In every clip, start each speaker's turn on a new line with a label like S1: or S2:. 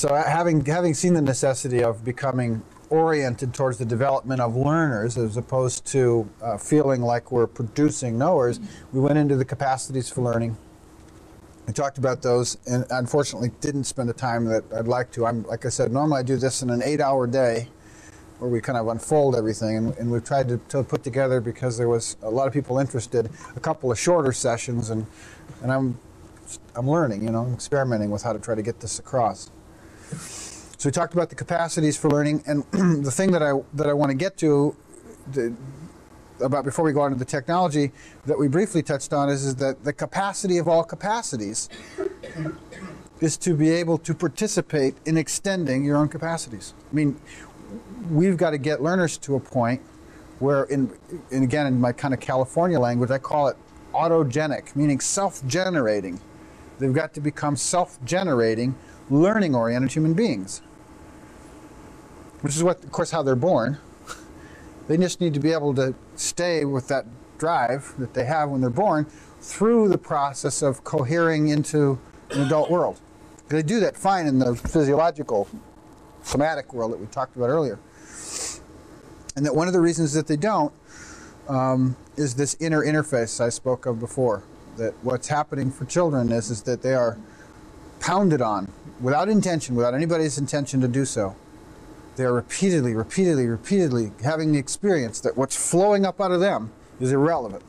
S1: So having seen the necessity of becoming oriented towards the development of learners as opposed to feeling like we're producing knowers, we went into the capacities for learning. I talked about those, and unfortunately didn't spend the time that I'd like to. Like I said, normally I do this in an 8-hour day where we kind of unfold everything, and we've tried to put together, because there was a lot of people interested, a couple of shorter sessions, and I'm learning, I'm experimenting with how to try to get this across. So we talked about the capacities for learning, and the thing that I want to get to about before we go on to the technology that we briefly touched on is that the capacity of all capacities is to be able to participate in extending your own capacities. I mean, we've got to get learners to a point where, and again in my kind of California language, I call it autogenic, meaning self-generating. They've got to become self-generating, learning-oriented human beings. Which is what, of course, how they're born. They just need to be able to stay with that drive that they have when they're born through the process of cohering into an adult world. They do that fine in the physiological, somatic world that we talked about earlier. And that one of the reasons that they don't is this inner interface I spoke of before. That what's happening for children is that they are pounded on without intention, without anybody's intention to do so. They're repeatedly having the experience that what's flowing up out of them is irrelevant.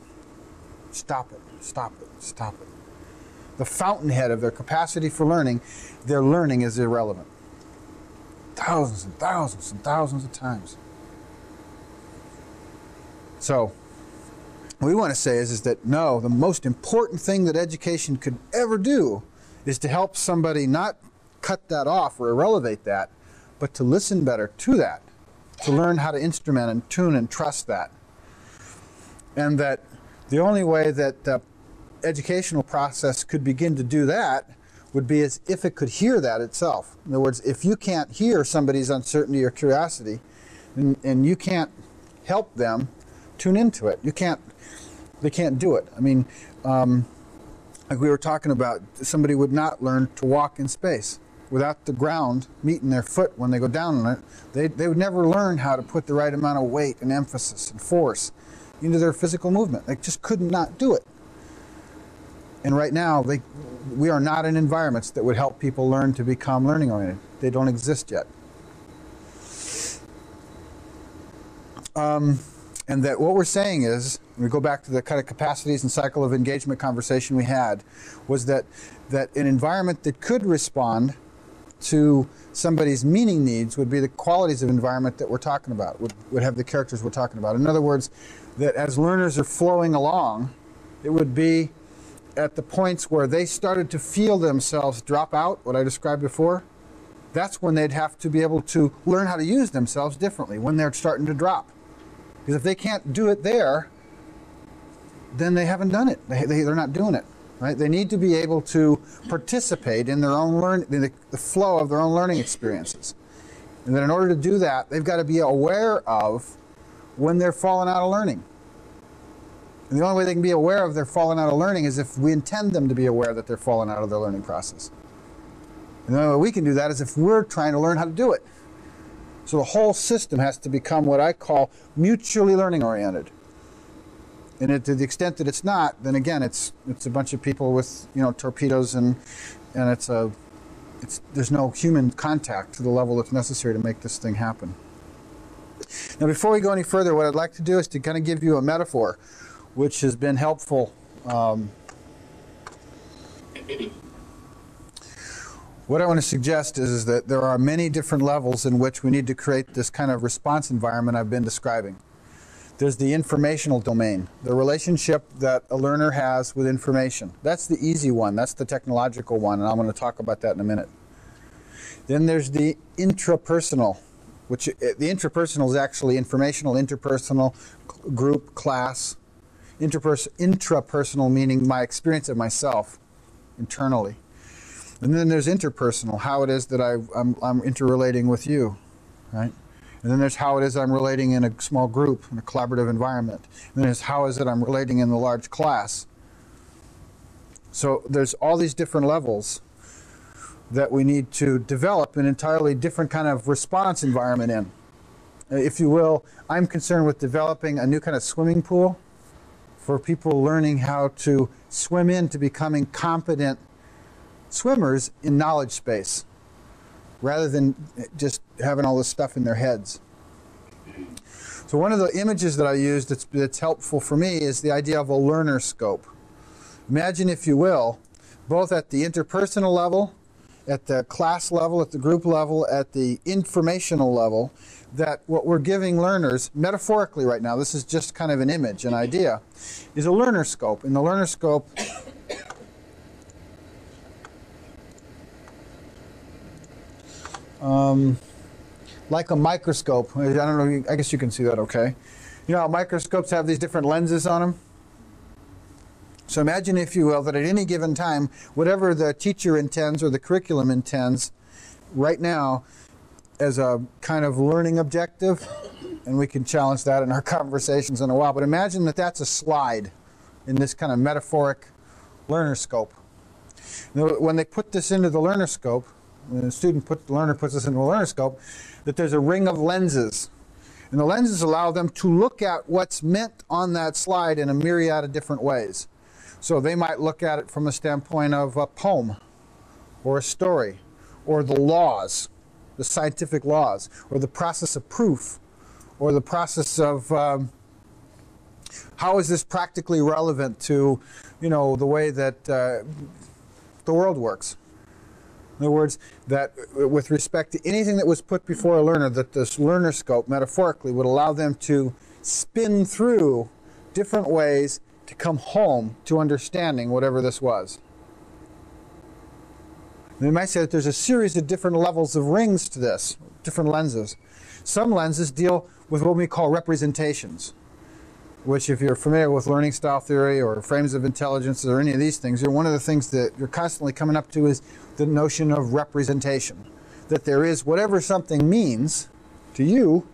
S1: Stop it, stop it, stop it. The fountainhead of their capacity for learning, their learning is irrelevant. Thousands and thousands and thousands of times. So, what we want to say is that no, the most important thing that education could ever do is to help somebody not cut that off or elevate that, but to listen better to that, to learn how to instrument and tune and trust that. And that the only way that the educational process could begin to do that would be as if it could hear that itself. In other words, if you can't hear somebody's uncertainty or curiosity, and you can't help them tune into it, they can't do it. I mean, like we were talking about, somebody would not learn to walk in space without the ground meeting their foot when they go down on it. They would never learn how to put the right amount of weight and emphasis and force into their physical movement. They just could not do it. And right now, we are not in environments that would help people learn to become learning oriented. They don't exist yet. And that what we're saying is, we go back to the kind of capacities and cycle of engagement conversation we had, was that an environment that could respond to somebody's meaning needs would be the qualities of environment that we're talking about, would have the characters we're talking about. In other words, that as learners are flowing along, it would be at the points where they started to feel themselves drop out, what I described before, that's when they'd have to be able to learn how to use themselves differently, when they're starting to drop. Because if they can't do it there, then they haven't done it. They're not doing it. Right? They need to be able to participate in their own in the flow of their own learning experiences. And then in order to do that, they've got to be aware of when they're falling out of learning. And the only way they can be aware of they're falling out of learning is if we intend them to be aware that they're falling out of their learning process. And the only way we can do that is if we're trying to learn how to do it. So the whole system has to become what I call mutually learning oriented. And to the extent that it's not, then again, it's a bunch of people with torpedoes, and there's no human contact to the level that's necessary to make this thing happen. Now, before we go any further, what I'd like to do is to kind of give you a metaphor, which has been helpful. What I want to suggest is that there are many different levels in which we need to create this kind of response environment I've been describing. There's the informational domain, the relationship that a learner has with information. That's the easy one. That's the technological one, and I'm going to talk about that in a minute. Then there's the intrapersonal, which the intrapersonal is actually informational, interpersonal, group, class. Intrapersonal meaning my experience of myself internally. And then there's interpersonal, how it is that I'm interrelating with you, right? And then there's how it is I'm relating in a small group, in a collaborative environment. And then there's how is it I'm relating in the large class. So there's all these different levels. that we need to develop an entirely different kind of response environment in. If you will, I'm concerned with developing a new kind of swimming pool for people learning how to swim into becoming competent swimmers in knowledge space, rather than just having all this stuff in their heads. So one of the images that I use that's helpful for me is the idea of a learner scope. Imagine, if you will, both at the interpersonal level, at the class level, at the group level, at the informational level, that what we're giving learners, metaphorically right now, this is just kind of an image, an idea, is a learner scope. And the learner scope like a microscope. I don't know, I guess you can see that okay. You know how microscopes have these different lenses on them? So imagine, if you will, that at any given time, whatever the teacher intends or the curriculum intends right now as a kind of learning objective, and we can challenge that in our conversations in a while, but imagine that that's a slide in this kind of metaphoric learner scope. Now, when they put this into the learner scope, when the learner puts this into a learner scope, that there's a ring of lenses. And the lenses allow them to look at what's meant on that slide in a myriad of different ways. So they might look at it from a standpoint of a poem, or a story, or the laws, the scientific laws, or the process of proof, or the process of how is this practically relevant to, you know, the way that the world works. In other words, that with respect to anything that was put before a learner, that this learner scope, metaphorically, would allow them to spin through different ways to come home to understanding whatever this was. And they might say that there's a series of different levels of rings to this, different lenses. Some lenses deal with what we call representations, which, if you're familiar with learning style theory or frames of intelligence or any of these things, one of the things that you're constantly coming up to is the notion of representation. That there is whatever something means to you,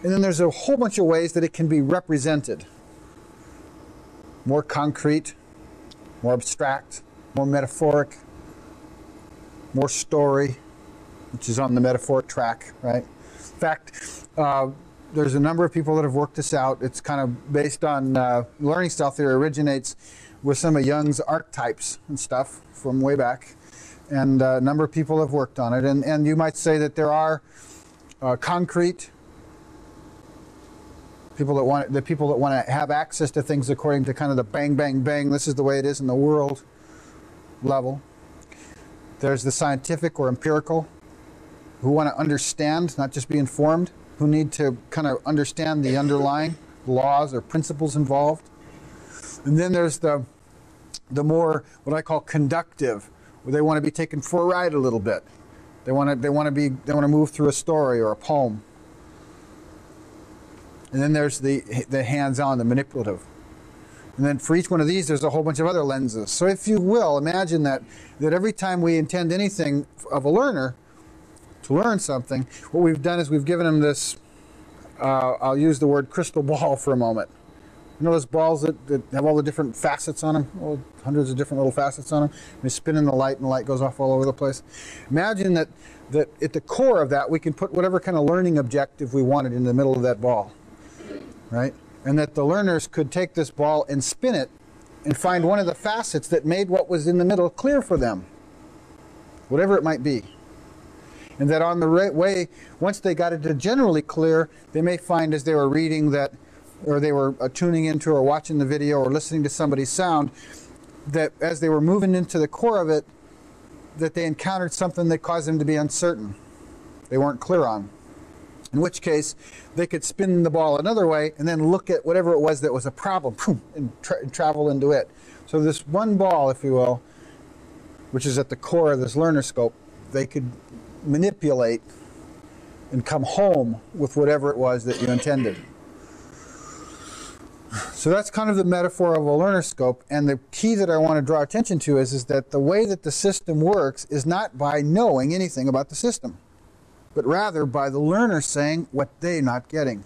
S1: and then there's a whole bunch of ways that it can be represented. More concrete, more abstract, more metaphoric, more story, which is on the metaphoric track, right? In fact, there's a number of people that have worked this out. It's kind of based on learning style theory, originates with some of Jung's archetypes and stuff from way back. And a number of people have worked on it. And you might say that there are concrete people that want to have access to things according to kind of the bang, bang, bang, this is the way it is in the world level. There's the scientific or empirical, who want to understand, not just be informed, who need to kind of understand the underlying laws or principles involved. And then there's the more, what I call conductive, where they want to be taken for a ride a little bit. They want to move through a story or a poem. And then there's the hands-on, the manipulative. And then for each one of these, there's a whole bunch of other lenses. So if you will, imagine that every time we intend anything of a learner to learn something, what we've done is we've given them this, I'll use the word crystal ball for a moment. You know those balls that have all the different facets on them? Hundreds of different little facets on them? They spin in the light, and the light goes off all over the place. Imagine that at the core of that, we can put whatever kind of learning objective we wanted in the middle of that ball. Right? And that the learners could take this ball and spin it and find one of the facets that made what was in the middle clear for them, whatever it might be. And that on the right way, once they got it to generally clear, they may find as they were reading that, or they were tuning into or watching the video or listening to somebody's sound, that as they were moving into the core of it, that they encountered something that caused them to be uncertain. They weren't clear on. In which case, they could spin the ball another way and then look at whatever it was that was a problem and travel into it. So this one ball, if you will, which is at the core of this learner scope, they could manipulate and come home with whatever it was that you intended. So that's kind of the metaphor of a learner scope, and the key that I want to draw attention to is that the way that the system works is not by knowing anything about the system, but rather by the learner saying what they're not getting.